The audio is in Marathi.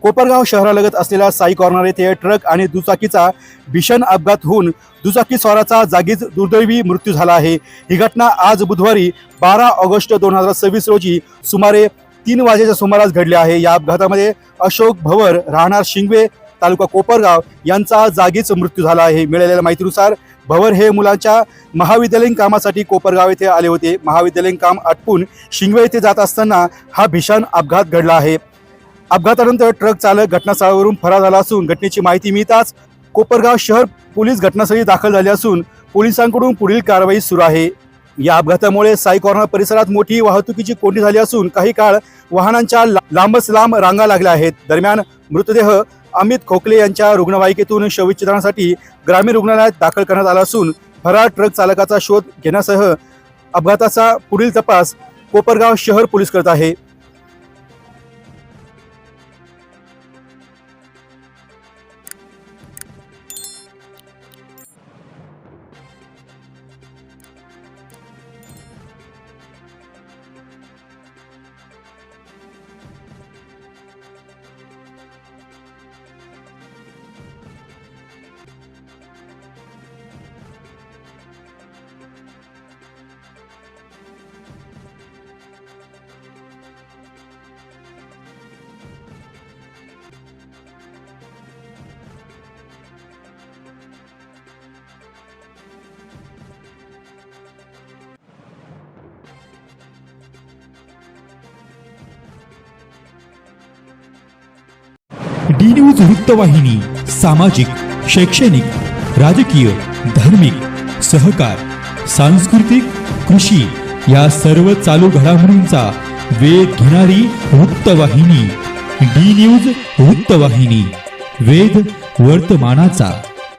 कोपरगाव शहरालगत असलेल्या साई कॉर्नर येथे ट्रक आणि दुचाकीचा भीषण अपघात होऊन दुचाकी स्वाराचा जागीच दुर्दैवी मृत्यू झाला आहे। ही घटना आज बुधवारी 12 ऑगस्ट 2026 रोजी सुमारे 3 वाजेच्या सुमारास घडली आहे। या अपघातामध्ये अशोक भवर राहणार शिंगवे तालुका कोपरगाव यांचा जागीच मृत्यू झाला आहे। मिळालेल्या माहितीनुसार भवर हे मुलांच्या महाविद्यालयीन कामासाठी कोपरगाव येथे आले होते। महाविद्यालयीन काम आटपून शिंगवे येथे जात असताना हा भीषण अपघात घडला आहे। अपघातानंतर ट्रक चालक घटनास्थळावरून फरार झाला असून घटनेची माहिती मिळताच कोपरगाव शहर पोलीस घटनास्थळी दाखल झाले असून पोलिसांकडून पुढील कारवाई सुरू आहे। या अपघातामुळे साई कॉर्नर परिसरात मोठी वाहतुकीची कोंडी झाली असून काही काळ वाहनांच्या लांबच लांब रांगा लागल्या आहेत। दरम्यान मृतदेह अमित खोकले यांच्या रुग्णवाहिकेतून शवविच्छेदनासाठी ग्रामीण रुग्णालयात दाखल करण्यात आला असून फरार ट्रक चालकाचा शोध घेण्यासह अपघाताचा पुढील तपास कोपरगाव शहर पोलीस करत आहे। डी न्यूज वृत्तवाहिनी सामाजिक, शैक्षणिक, राजकीय, धार्मिक, सहकार, सांस्कृतिक, कृषी या सर्व चालू घडामोडींचा वेध घेणारी वृत्तवाहिनी। डी न्यूज वृत्तवाहिनी, वेध वर्तमानाचा।